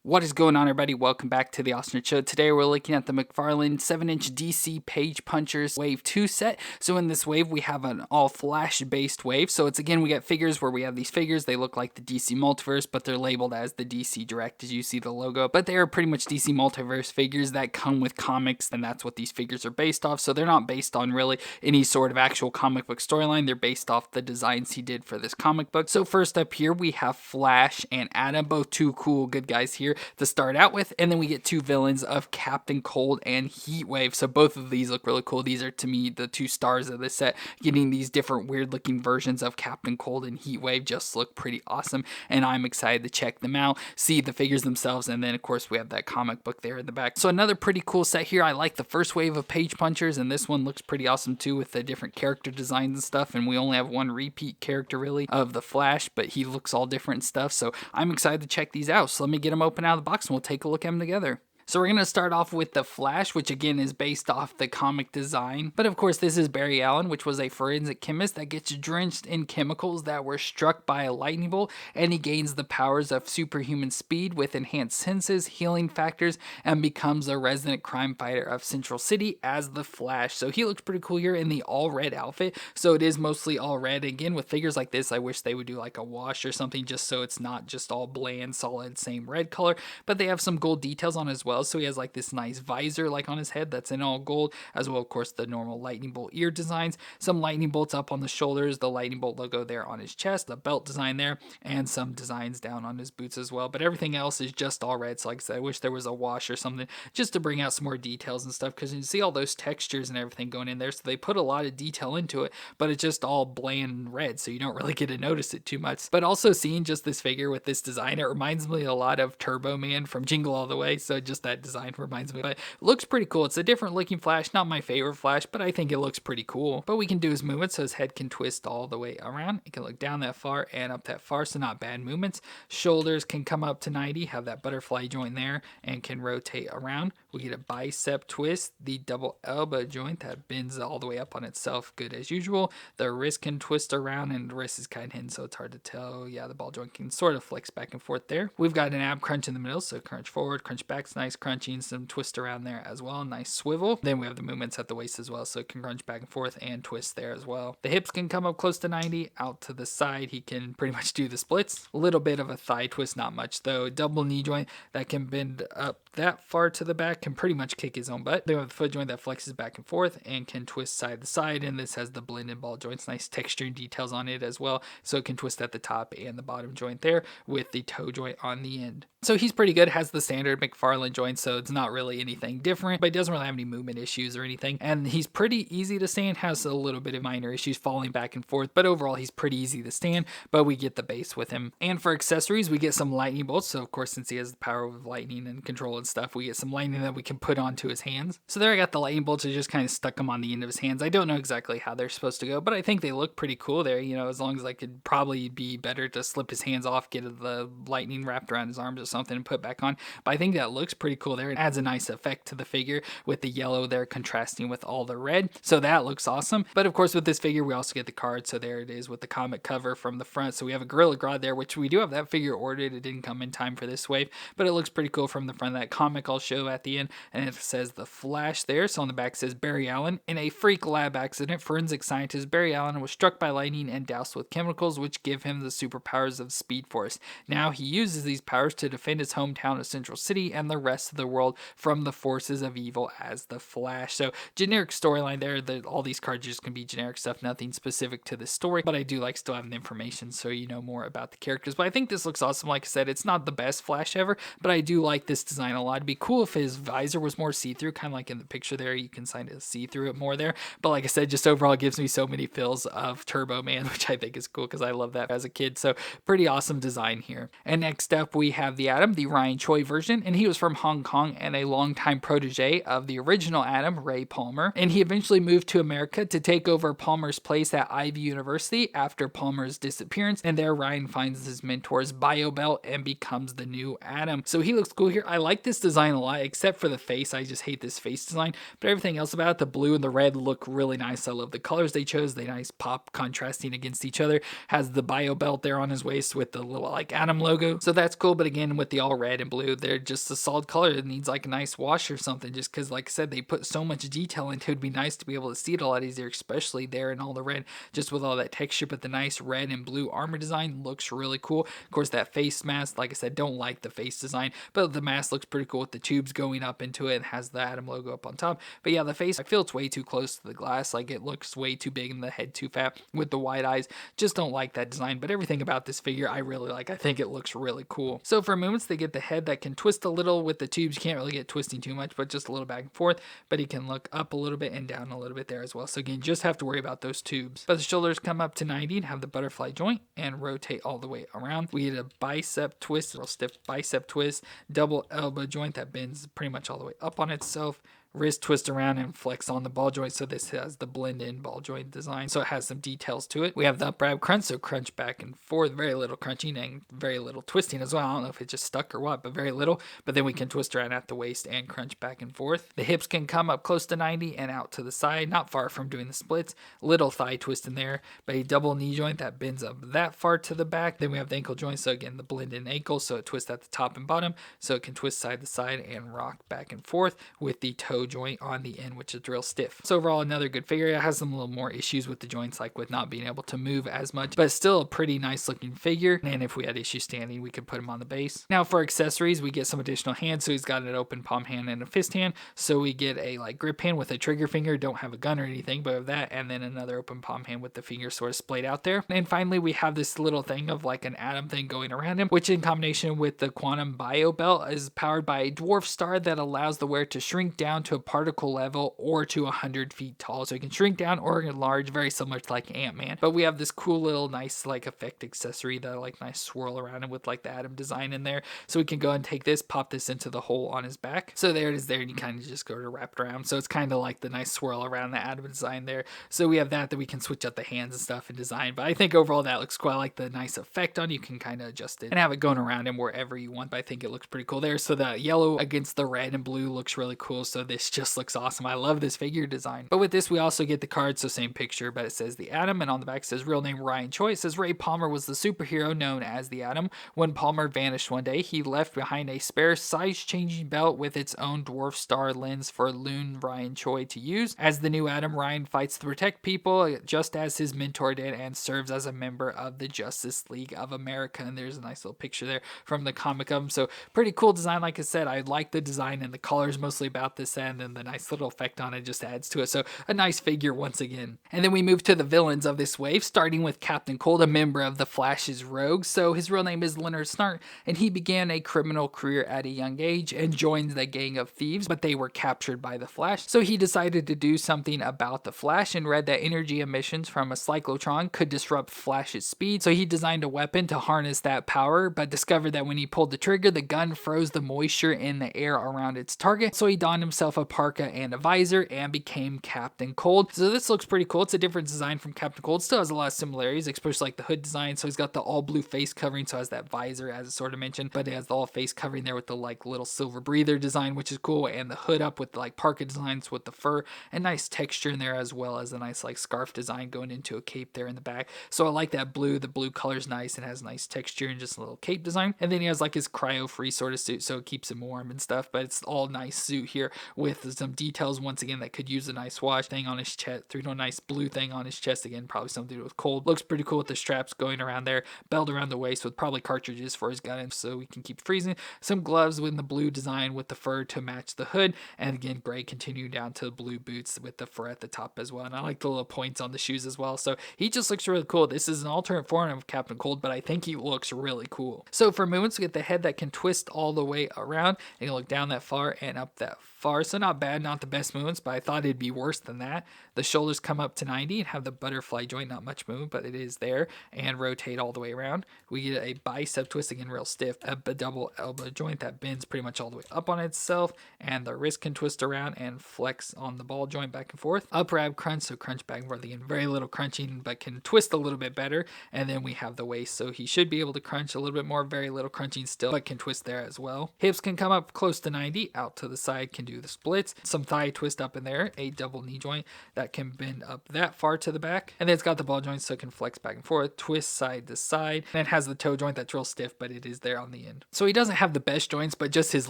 What is going on, everybody? Welcome back to the Austin Show. Today we're looking at the McFarlane 7-inch DC Page Punchers Wave 2 set. So in this wave we have an all flash based wave. So it's again, we got figures where we have these figures. They look like the DC Multiverse, but they're labeled as the DC Direct as you see the logo. But they are pretty much DC Multiverse figures that come with comics, and that's what these figures are based off. So they're not based on really any sort of actual comic book storyline. They're based off the designs he did for this comic book. So first up here we have Flash and Atom, both two cool good guys here to start out with, and then we get two villains of Captain Cold and Heatwave. So both of these look really cool. These are, to me, the two stars of this set. Getting these different weird looking versions of Captain Cold and Heatwave just look pretty awesome, and I'm excited to check them out, see the figures themselves, and then of course we have that comic book there in the back. So another pretty cool set here. I like the first wave of Page Punchers, and this one looks pretty awesome too with the different character designs and stuff, and we only have one repeat character really of the Flash, but he looks all different and stuff, so I'm excited to check these out. So let me get them open out of the box and we'll take a look at them together. So we're going to start off with the Flash, which again is based off the comic design. But of course this is Barry Allen, which was a forensic chemist that gets drenched in chemicals that were struck by a lightning bolt, and he gains the powers of superhuman speed with enhanced senses, healing factors, and becomes a resident crime fighter of Central City as the Flash. So he looks pretty cool here in the all red outfit. So it is mostly all red. Again, with figures like this, I wish they would do like a wash or something just so it's not just all bland, solid, same red color, but they have some gold details on it as well. So he has like this nice visor like on his head that's in all gold, as well of course the normal lightning bolt ear designs, some lightning bolts up on the shoulders, the lightning bolt logo there on his chest, a belt design there, and some designs down on his boots as well. But everything else is just all red. So like I said, I wish there was a wash or something just to bring out some more details and stuff, because you see all those textures and everything going in there, so they put a lot of detail into it, but it's just all bland red, so you don't really get to notice it too much. But also seeing just this figure with this design, it reminds me a lot of Turbo Man from Jingle All the Way, so just that design reminds me, but it looks pretty cool. It's a different looking Flash, not my favorite Flash, but I think it looks pretty cool. But we can do his movements, so his head can twist all the way around. It can look down that far and up that far, so not bad movements. Shoulders can come up to 90, have that butterfly joint there, and can rotate around. We get a bicep twist, the double elbow joint that bends all the way up on itself, good as usual. The wrist can twist around, and the wrist is kind of hidden, so it's hard to tell. Yeah, the ball joint can sort of flex back and forth there. We've got an ab crunch in the middle, so crunch forward, crunch back's nice crunching, some twist around there as well, nice swivel. Then we have the movements at the waist as well, so it can crunch back and forth and twist there as well. The hips can come up close to 90, out to the side. He can pretty much do the splits. A little bit of a thigh twist, not much though. Double knee joint that can bend up that far to the back, can pretty much kick his own butt. Then we have the foot joint that flexes back and forth and can twist side to side, and this has the blended ball joints, nice texture and details on it as well, so it can twist at the top and the bottom joint there with the toe joint on the end. So he's pretty good, has the standard McFarlane joint, so it's not really anything different, but he doesn't really have any movement issues or anything, and he's pretty easy to stand, has a little bit of minor issues falling back and forth, but overall he's pretty easy to stand, but we get the base with him. And for accessories, we get some lightning bolts, so of course since he has the power of lightning and control and stuff, we get some lightning that we can put onto his hands. So there I got the lightning bolts, I just kind of stuck them on the end of his hands. I don't know exactly how they're supposed to go, but I think they look pretty cool there, you know, as long as I could probably be better to slip his hands off, get the lightning wrapped around his arms or something and put back on, but I think that looks pretty cool there. It adds a nice effect to the figure with the yellow there contrasting with all the red, so that looks awesome. But of course with this figure we also get the card, so there it is with the comic cover from the front. So we have a Gorilla Grodd there, which we do have that figure ordered. It didn't come in time for this wave, but it looks pretty cool from the front. That comic I'll show at the end, and it says the Flash there. So on the back says Barry Allen. In a freak lab accident, forensic scientist Barry Allen was struck by lightning and doused with chemicals which give him the superpowers of Speed Force. Now he uses these powers to defend his hometown of Central City and the rest of the world from the forces of evil as the Flash. So generic storyline there. All these cards just can be generic stuff, nothing specific to the story, but I do like still having the information so you know more about the characters. But I think this looks awesome. Like I said, it's not the best Flash ever, but I do like this design a lot. It'd be cool if his visor was more see-through, kind of like in the picture there. You can kind of see through it more there, but like I said, just overall it gives me so many feels of Turbo Man, which I think is cool because I love that as a kid. So pretty awesome design here. And next up we have the Atom, the Ryan Choi version, and he was from Hong Kong and a longtime protege of the original Atom, Ray Palmer, and he eventually moved to America to take over Palmer's place at Ivy University after Palmer's disappearance, and there Ryan finds his mentor's bio belt and becomes the new Atom. So he looks cool here. I like this design a lot, except for the face. I just hate this face design, but everything else about it, the blue and the red, look really nice. I love the colors they chose. They nice pop contrasting against each other. Has the bio belt there on his waist with the little like Atom logo, so that's cool. But again, with the all red and blue, they're just a solid color. It needs like a nice wash or something, just because like I said, they put so much detail into it. It'd be nice to be able to see it a lot easier, especially there in all the red, just with all that texture. But the nice red and blue armor design looks really cool. Of course, that face mask, like I said, don't like the face design, but the mask looks pretty cool with the tubes going up into it and has the Atom logo up on top. But yeah, the face, I feel it's way too close to the glass. Like it looks way too big and the head too fat with the wide eyes. Just don't like that design, but everything about this figure I really like. I think it looks really cool. So for moments, they get the head that can twist a little with the tubes. You can't really get twisting too much, but just a little back and forth. But he can look up a little bit and down a little bit there as well. So again, just have to worry about those tubes. But the shoulders come up to 90 and have the butterfly joint and rotate all the way around. We get a bicep twist, real stiff bicep twist, double elbow joint that bends pretty much all the way up on itself. Wrist twist around and flex on the ball joint, so this has the blend-in ball joint design, so it has some details to it. We have the up grab crunch, so crunch back and forth, very little crunching and very little twisting as well. I don't know if it just stuck or what, but very little. But then we can twist around at the waist and crunch back and forth. The hips can come up close to 90 and out to the side, not far from doing the splits. Little thigh twist in there, but a double knee joint that bends up that far to the back. Then we have the ankle joint, so again, the blend-in ankle, so it twists at the top and bottom, so it can twist side to side and rock back and forth with the toe joint on the end, which is real stiff. So overall, another good figure. It has some little more issues with the joints, like with not being able to move as much, but still a pretty nice looking figure. And if we had issues standing, we could put him on the base. Now for accessories, we get some additional hands. So he's got an open palm hand and a fist hand. So we get a like grip hand with a trigger finger. Don't have a gun or anything, but of that, and then another open palm hand with the finger sort of splayed out there. And finally, we have this little thing of like an Atom thing going around him, which in combination with the quantum bio belt is powered by a dwarf star that allows the wearer to shrink down to a particle level or to 100 feet tall. So you can shrink down or enlarge, very similar to like Ant-Man. But we have this cool little nice like effect accessory that like nice swirl around him with like the Atom design in there. So we can go and take this, pop this into the hole on his back. So there it is there, and you kind of just go to wrap it around. So it's kind of like the nice swirl around the Atom design there. So we have that we can switch out the hands and stuff and design. But I think overall that looks cool. I like the nice effect on. You can kind of adjust it and have it going around him wherever you want. But I think it looks pretty cool there. So the yellow against the red and blue looks really cool. So this just looks awesome. I love this figure design. But with this, we also get the card, so same picture, but it says the Atom, and on the back it says real name Ryan Choi. It says Ray Palmer was the superhero known as the Atom. When Palmer vanished one day, he left behind a spare size-changing belt with its own dwarf star lens for Loon Ryan Choi to use. As the new Atom, Ryan fights to protect people, just as his mentor did, and serves as a member of the Justice League of America. And there's a nice little picture there from the comic of him. So pretty cool design. Like I said, I like the design and the colors mostly about this, and then the nice little effect on it just adds to it. So a nice figure once again. And then we move to the villains of this wave, starting with Captain Cold, a member of the Flash's Rogues. So his real name is Leonard Snart, and he began a criminal career at a young age and joined the gang of thieves, but they were captured by the Flash. So he decided to do something about the Flash and read that energy emissions from a cyclotron could disrupt Flash's speed. So he designed a weapon to harness that power, but discovered that when he pulled the trigger, the gun froze the moisture in the air around its target. So he donned himself a parka and a visor and became Captain Cold. So this looks pretty cool. It's a different design from Captain Cold. Still has a lot of similarities, especially like the hood design. So he's got the all blue face covering, so it has that visor as it sort of mentioned, but it has the all face covering there with the like little silver breather design, which is cool, and the hood up with the, like parka designs with the fur and nice texture in there, as well as a nice like scarf design going into a cape there in the back. So I like that blue. The blue color's nice and has nice texture and just a little cape design. And then he has like his cryo free sort of suit, so it keeps him warm and stuff, but it's all nice suit here with some details once again that could use a nice wash thing on his chest, through a nice blue thing on his chest, again probably something to do with cold. Looks pretty cool with the straps going around there, belt around the waist with probably cartridges for his gun so we can keep freezing. Some gloves with the blue design with the fur to match the hood, and again gray continuing down to blue boots with the fur at the top as well. And I like the little points on the shoes as well, so he just looks really cool. This is an alternate form of Captain Cold, but I think he looks really cool. So for movements, we get the head that can twist all the way around, and you look down that far and up that far. So not bad, not the best movements, but I thought it'd be worse than that. The shoulders come up to 90 and have the butterfly joint, not much movement, but it is there, and rotate all the way around. We get a bicep twist, again real stiff, a double elbow joint that bends pretty much all the way up on itself, and the wrist can twist around and flex on the ball joint back and forth. Up ab crunch, so crunch back and forth again, very little crunching, but can twist a little bit better. And then we have the waist, so he should be able to crunch a little bit more, very little crunching still, but can twist there as well. Hips can come up close to 90, out to the side, can do the splits, some thigh twist up in there, a double knee joint that can bend up that far to the back, and then it's got the ball joint so it can flex back and forth, twist side to side, and it has the toe joint that's real stiff, but it is there on the end. So he doesn't have the best joints, but just his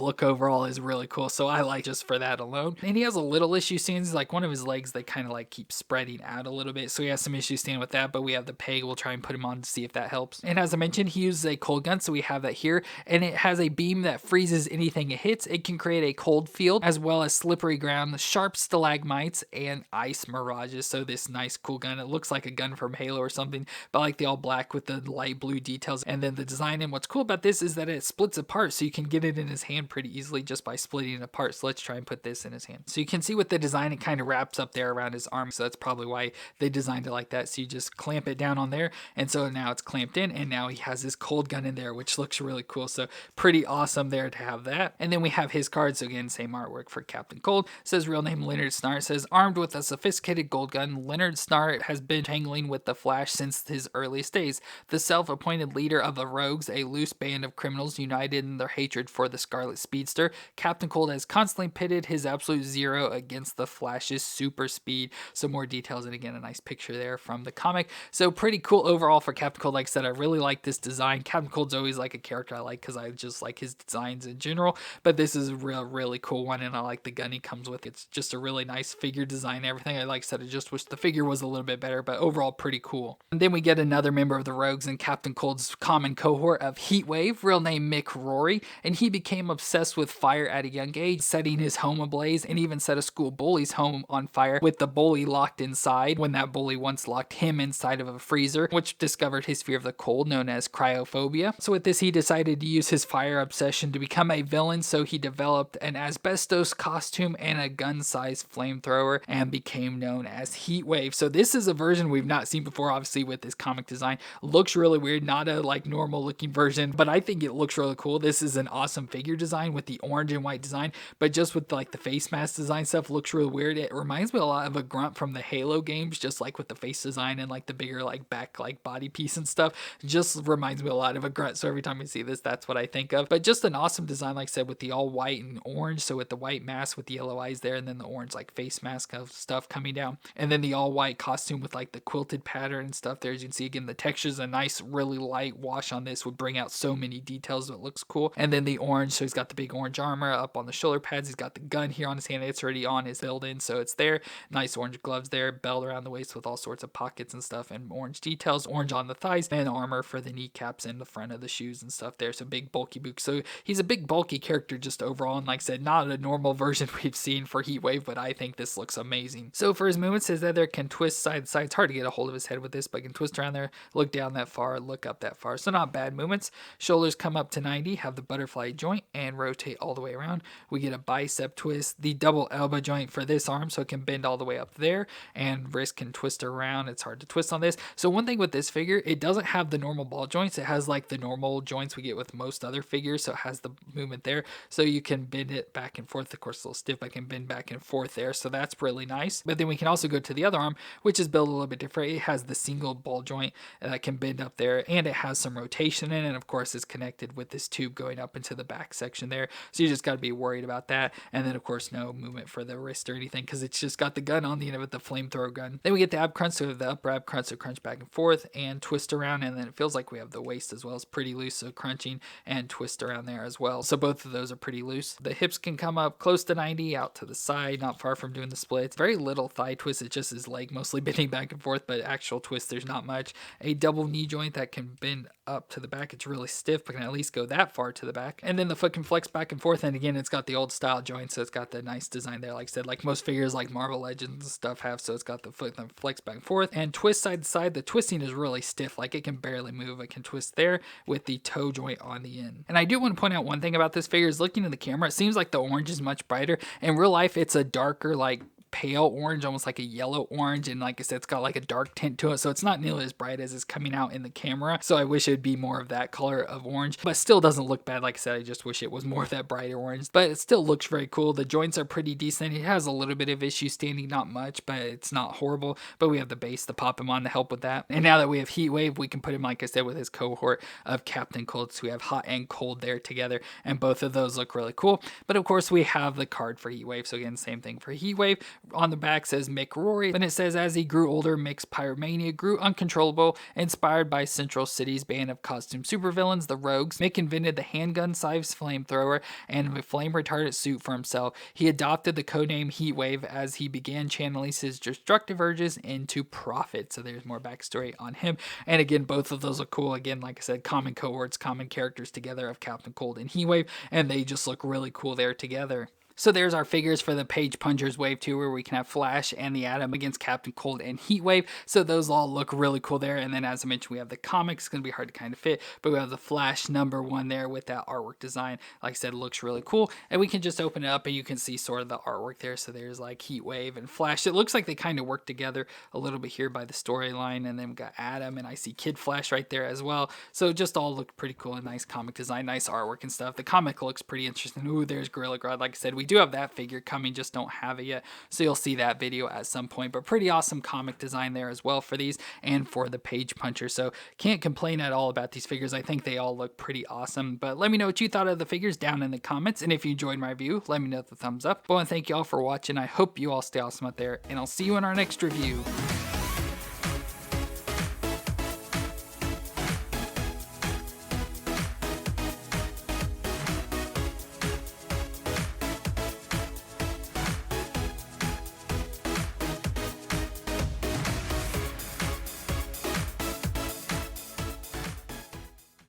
look overall is really cool, so I like just for that alone. And he has a little issue seeing like one of his legs, they kind of like keep spreading out a little bit, so he has some issues standing with that, but we have the peg, we'll try and put him on to see if that helps. And as I mentioned, he uses a cold gun, so we have that here, and it has a beam that freezes anything it hits. It can create a cold field as well as slippery ground, sharp stalagmites, and ice mirages. So this nice cool gun, it looks like a gun from Halo or something, but like the all black with the light blue details, and then the design. And what's cool about this is that it splits apart, so you can get it in his hand pretty easily just by splitting it apart. So let's try and put this in his hand. So you can see with the design, it kind of wraps up there around his arm, so that's probably why they designed it like that. So you just clamp it down on there, and so now it's clamped in, and now he has his cold gun in there, which looks really cool. So pretty awesome there to have that. And then we have his card, so again, same artwork for Captain Cold. It says real name Leonard Snart. It says armed with a sophisticated gold gun, Leonard Snart has been tangling with the Flash since his earliest days. The self-appointed leader of the Rogues, a loose band of criminals united in their hatred for the Scarlet Speedster, Captain Cold has constantly pitted his absolute zero against the Flash's super speed. So more details, and again, a nice picture there from the comic. So pretty cool overall for Captain Cold. Like I said, I really like this design. Captain Cold's always like a character I like because I just like his designs in general, but this is a really cool one, and I like the gun he comes with. It's just a really nice figure design and everything. I like I said, I just wish the figure was a little bit better, but overall pretty cool. And then we get another member of the Rogues in Captain Cold's common cohort of Heatwave, real name Mick Rory, and he became obsessed with fire at a young age, setting his home ablaze, and even set a school bully's home on fire with the bully locked inside when that bully once locked him inside of a freezer, which discovered his fear of the cold, known as cryophobia. So with this, he decided to use his fire obsession to become a villain, so he developed an asbestos costume and a gun-sized flamethrower and became known as Heatwave. So this is a version we've not seen before, obviously, with this comic design. Looks really weird, not a like normal looking version, but I think it looks really cool. This is an awesome figure design with the orange and white design, but just with like the face mask design stuff, looks really weird. It reminds me a lot of a Grunt from the Halo games, just like with the face design and like the bigger like back like body piece and stuff. Just reminds me a lot of a Grunt, so every time I see this, that's what I think of. But just an awesome design, like I said, with the all white and orange, so with the white mask with the yellow eyes there, and then the orange like face mask of stuff coming down, and then the all white costume with like the quilted pattern and stuff there. As you can see, again, the texture's a nice really light wash on this, would bring out so many details, so it looks cool. And then the orange, so he's got the big orange armor up on the shoulder pads, he's got the gun here on his hand, it's already on his build in, so it's there. Nice orange gloves there, belt around the waist with all sorts of pockets and stuff, and orange details, orange on the thighs, and armor for the kneecaps and the front of the shoes and stuff there. So big bulky boots. So he's a big bulky character just overall, and like I said, not a normal version we've seen for Heatwave, but I think this looks amazing. So for his movements, his head there can twist side to side. It's hard to get a hold of his head with this, but can twist around there, look down that far, look up that far. So not bad movements. Shoulders come up to 90, have the butterfly joint, and rotate all the way around. We get a bicep twist, the double elbow joint for this arm, so it can bend all the way up there, and wrist can twist around. It's hard to twist on this. So one thing with this figure, it doesn't have the normal ball joints. It has like the normal joints we get with most other figures, so it has the movement there, so you can bend it back and forth. Of course, a little stiff, but I can bend back and forth there, so that's really nice. But then we can also go to the other arm, which is built a little bit different. It has the single ball joint that can bend up there, and it has some rotation in it, and of course is connected with this tube going up into the back section there, so you just got to be worried about that. And then of course no movement for the wrist or anything, because it's just got the gun on the end of it, the flamethrower gun. Then we get the ab crunch, so the upper ab crunch, so crunch back and forth and twist around, and then it feels like we have the waist as well. It's pretty loose, so crunching and twist around there as well, so both of those are pretty loose. The hips can come up close to 90, out to the side, not far from doing the splits. Very little thigh twist, it's just his leg mostly bending back and forth, but actual twist there's not much. A double knee joint that can bend up to the back. It's really stiff, but can at least go that far to the back. And then the foot can flex back and forth, and again, it's got the old style joint, so it's got the nice design there, like I said, like most figures like Marvel Legends and stuff have. So it's got the foot that flex back and forth and twist side to side. The twisting is really stiff, like it can barely move. It can twist there with the toe joint on the end. And I do want to point out one thing about this figure is, looking in the camera, it seems like the orange is much brighter. In real life, it's a darker, like pale orange, almost like a yellow orange, and like I said, it's got like a dark tint to it, so it's not nearly as bright as it's coming out in the camera. So I wish it would be more of that color of orange, but still doesn't look bad. Like I said, I just wish it was more of that brighter orange, but it still looks very cool. The joints are pretty decent. It has a little bit of issue standing, not much, but it's not horrible. But we have the base to pop him on to help with that. And now that we have Heatwave, we can put him, like I said, with his cohort of Captain Cold. So we have hot and cold there together, and both of those look really cool. But of course, we have the card for Heatwave. So again, same thing for Heatwave. On the back says Mick Rory, and it says, as he grew older, Mick's pyromania grew uncontrollable. Inspired by Central City's band of costume supervillains, the Rogues, Mick invented the handgun-sized flamethrower and a flame-retardant suit for himself. He adopted the codename Heatwave as he began channeling his destructive urges into profit. So there's more backstory on him. And again, both of those look cool. Again, like I said, common cohorts, common characters together of Captain Cold and Heatwave, and they just look really cool there together. So there's our figures for the Page Punchers Wave 2, where we can have Flash and the Atom against Captain Cold and Heatwave. So those all look really cool there. And then, as I mentioned, we have the comics. It's going to be hard to kind of fit, but we have the Flash #1 there with that artwork design. Like I said, it looks really cool. And we can just open it up and you can see sort of the artwork there. So there's like Heatwave and Flash. It looks like they kind of work together a little bit here by the storyline. And then we got Atom, and I see Kid Flash right there as well. So it just all looked pretty cool. A nice comic design, nice artwork and stuff. The comic looks pretty interesting. Ooh, there's Gorilla Grodd. Like I said, we do have that figure coming, just don't have it yet, so you'll see that video at some point. But pretty awesome comic design there as well for these and for the Page Puncher, so can't complain at all about these figures. I think they all look pretty awesome. But let me know what you thought of the figures down in the comments, and if you enjoyed my review, let me know with a thumbs up. Well, and thank you all for watching. I hope you all stay awesome out there, and I'll see you in our next review.